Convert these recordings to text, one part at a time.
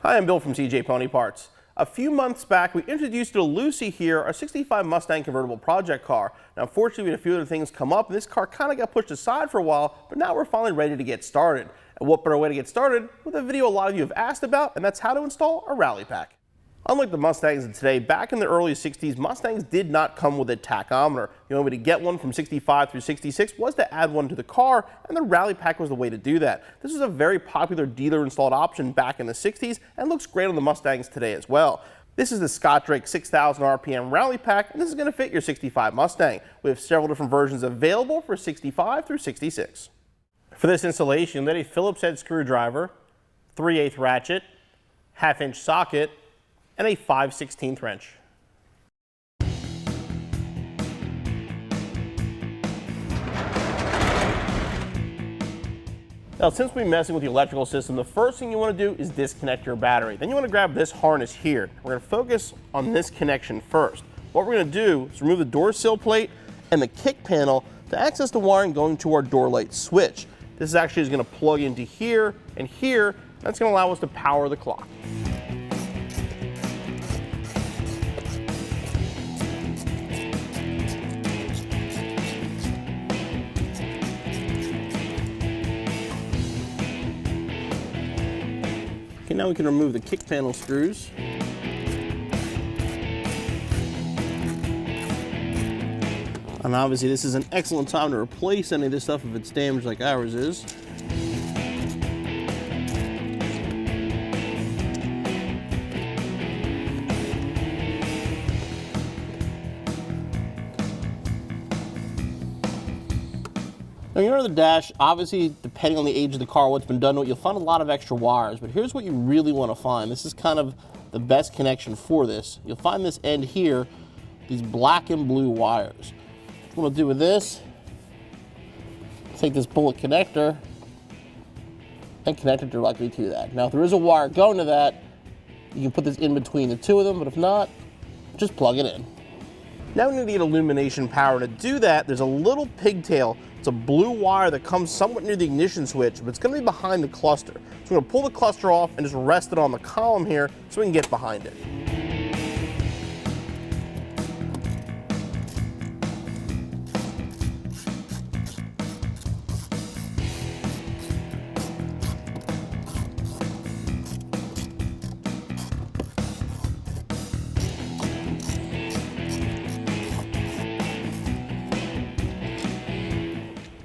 Hi, I'm Bill from CJ Pony Parts. A few months back, we introduced you to Lucy here, our 65 Mustang convertible project car. Now, unfortunately, we had a few other things come up, and this car kind of got pushed aside for a while, but now we're finally ready to get started. And what better way to get started with a video a lot of you have asked about, and that's how to install a rally pack. Unlike the Mustangs of today, back in the early 60s, Mustangs did not come with a tachometer. The only way to get one from 65 through 66 was to add one to the car, and the rally pack was the way to do that. This was a very popular dealer-installed option back in the 60s and looks great on the Mustangs today as well. This is the Scott Drake 6,000 RPM rally pack, and this is going to fit your 65 Mustang. We have several different versions available for 65 through 66. For this installation, you'll need a Phillips head screwdriver, 3/8 ratchet, 1/2 inch socket, and a 5/16 wrench. Now, since we're messing with the electrical system, the first thing you want to do is disconnect your battery. Then you want to grab this harness here. We're going to focus on this connection first. What we're going to do is remove the door sill plate and the kick panel to access the wiring going to our door light switch. This actually is going to plug into here and here. That's going to allow us to power the clock. Okay, now we can remove the kick panel screws. And obviously this is an excellent time to replace any of this stuff if it's damaged like ours is. Now, you're under the dash, obviously, depending on the age of the car, what's been done to it, you'll find a lot of extra wires, but here's what you really want to find. This is kind of the best connection for this. You'll find this end here, these black and blue wires. What we'll do with this, take this bullet connector and connect it directly to that. Now, if there is a wire going to that, you can put this in between the two of them, but if not, just plug it in. Now we need illumination power. To do that, there's a little pigtail. It's a blue wire that comes somewhat near the ignition switch, but it's going to be behind the cluster. So we're going to pull the cluster off and just rest it on the column here so we can get behind it.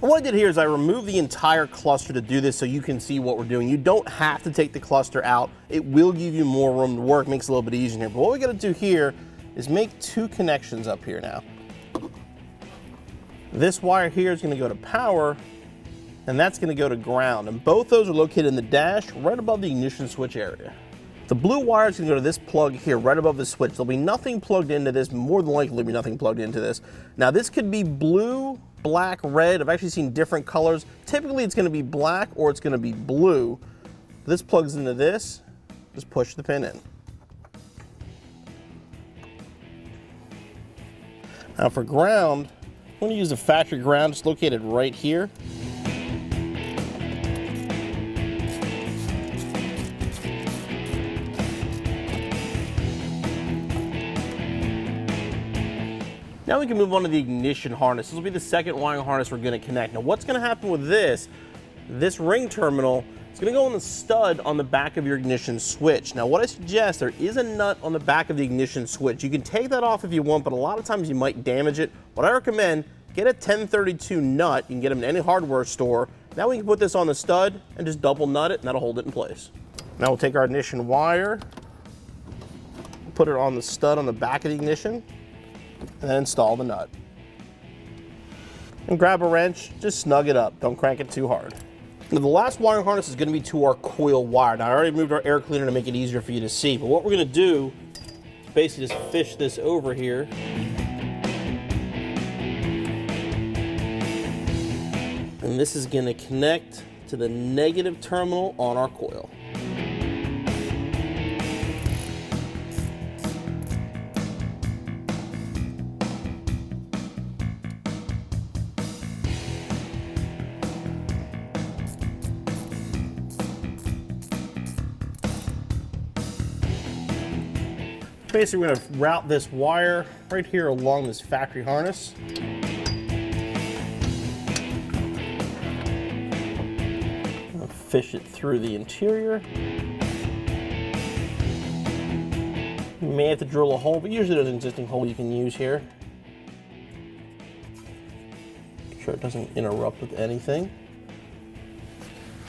What I did here is I removed the entire cluster to do this so you can see what we're doing. You don't have to take the cluster out. It will give you more room to work, makes it a little bit easier here. But what we got to do here is make two connections up here now. This wire here is going to go to power, and that's going to go to ground. And both those are located in the dash right above the ignition switch area. The blue wire is going to go to this plug here right above the switch. There'll be nothing plugged into this, more than likely there'll be nothing plugged into this. Now this could be blue, black, red. I've actually seen different colors. Typically it's going to be black or it's going to be blue. This plugs into this, just push the pin in. Now for ground, I'm going to use the factory ground. It's located right here. Now we can move on to the ignition harness. This will be the second wiring harness we're going to connect. Now what's going to happen with this ring terminal, it's going to go on the stud on the back of your ignition switch. Now what I suggest, there is a nut on the back of the ignition switch. You can take that off if you want, but a lot of times you might damage it. What I recommend, get a 1032 nut. You can get them in any hardware store. Now we can put this on the stud and just double nut it, and that'll hold it in place. Now we'll take our ignition wire, put it on the stud on the back of the ignition, and then install the nut. And grab a wrench, just snug it up. Don't crank it too hard. Now the last wiring harness is going to be to our coil wire. Now I already moved our air cleaner to make it easier for you to see, but what we're going to do is basically just fish this over here. And this is going to connect to the negative terminal on our coil. basically we're going to route this wire right here along this factory harness. Fish it through the interior. You may have to drill a hole, but usually there's an existing hole you can use here. Make sure it doesn't interrupt with anything.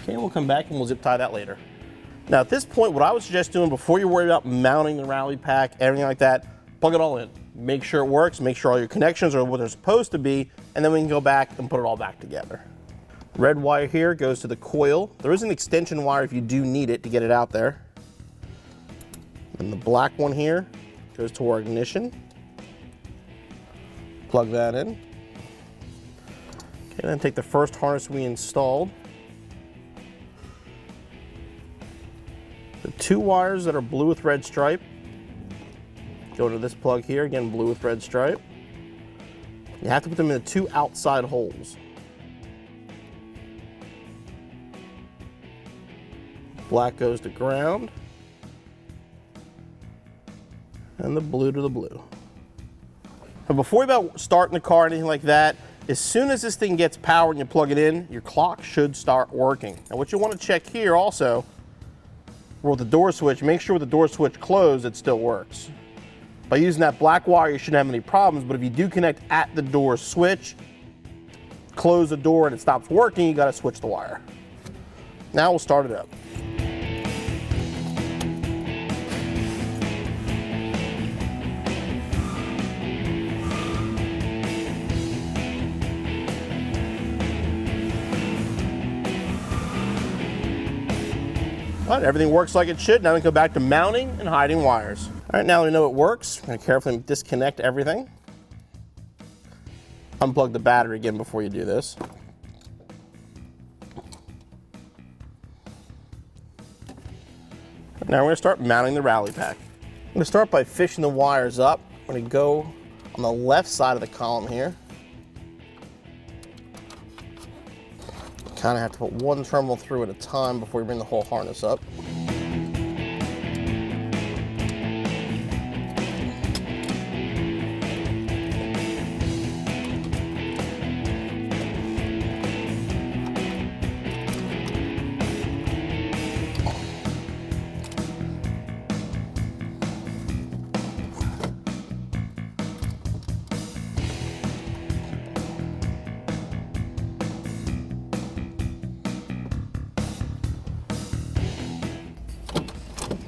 Okay, we'll come back and we'll zip tie that later. Now at this point, what I would suggest doing before you worry about mounting the rally pack, everything like that, plug it all in. Make sure it works, make sure all your connections are what they're supposed to be, and then we can go back and put it all back together. Red wire here goes to the coil. There is an extension wire if you do need it to get it out there. And the black one here goes to our ignition. Plug that in. Okay, then take the first harness we installed. The two wires that are blue with red stripe go to this plug here, again blue with red stripe. You have to put them in the two outside holes. Black goes to ground, and the blue to the blue. But before you about starting the car or anything like that, as soon as this thing gets powered and you plug it in, your clock should start working. And what you want to check here also, with the door switch, make sure with the door switch closed, it still works. By using that black wire, you shouldn't have any problems, but if you do connect at the door switch, close the door and it stops working, you got to switch the wire. Now we'll start it up. All right, everything works like it should. Now we can go back to mounting and hiding wires. All right, now we know it works. I'm gonna carefully disconnect everything. Unplug the battery again before you do this. Now we're gonna start mounting the rally pack. I'm gonna start by fishing the wires up. I'm gonna go on the left side of the column here. Kind of have to put one terminal through at a time before you bring the whole harness up.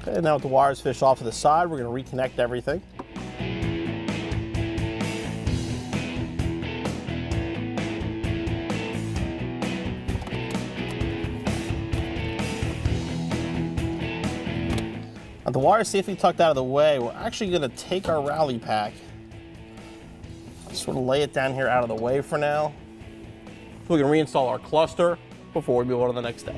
Okay, now with the wires fished off to the side, we're going to reconnect everything. Now the wire safely tucked out of the way, we're actually going to take our rally pack, sort of lay it down here out of the way for now. We can reinstall our cluster before we move on to the next step.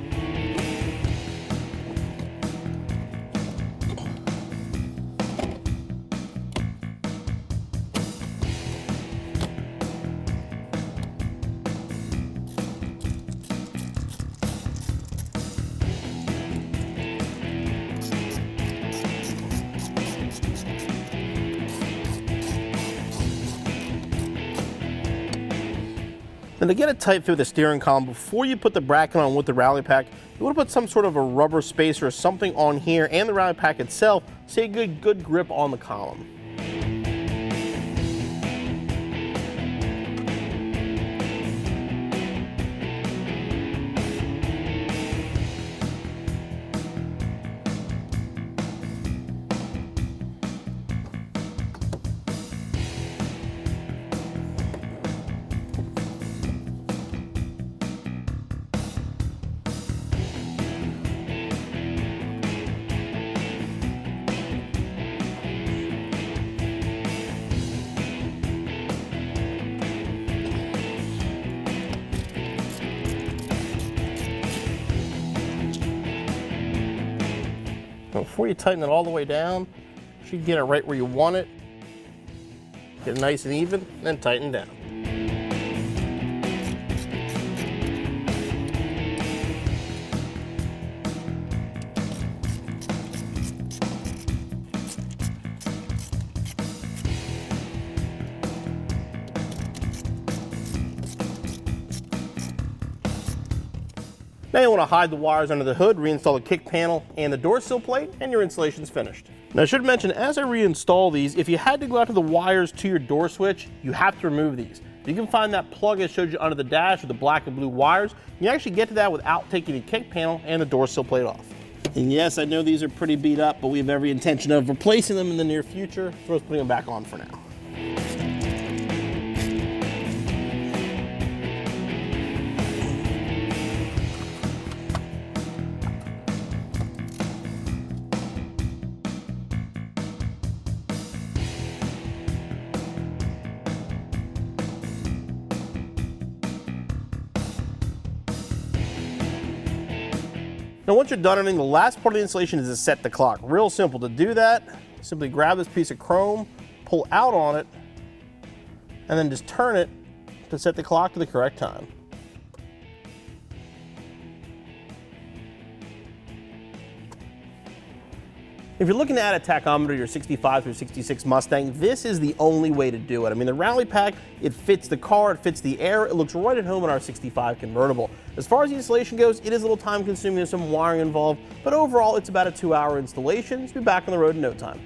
Then to get it tight through the steering column, before you put the bracket on with the rally pack, you want to put some sort of a rubber spacer or something on here and the rally pack itself so you get good grip on the column. Before you tighten it all the way down, you should get it right where you want it. Get it nice and even, then tighten down. Now you want to hide the wires under the hood, reinstall the kick panel and the door sill plate, and your installation's finished. Now I should mention, as I reinstall these, if you had to go out to the wires to your door switch, you have to remove these. You can find that plug I showed you under the dash with the black and blue wires. You can actually get to that without taking the kick panel and the door sill plate off. And yes, I know these are pretty beat up, but we have every intention of replacing them in the near future, so we're putting them back on for now. Now once you're done running, the last part of the installation is to set the clock. Real simple. To do that, simply grab this piece of chrome, pull out on it, and then just turn it to set the clock to the correct time. If you're looking to add a tachometer to your 65 through 66 Mustang, this is the only way to do it. I mean, the Rally Pack, it fits the car, it fits the air, it looks right at home in our 65 convertible. As far as the installation goes, it is a little time consuming, there's some wiring involved, but overall it's about a 2-hour installation. So be back on the road in no time.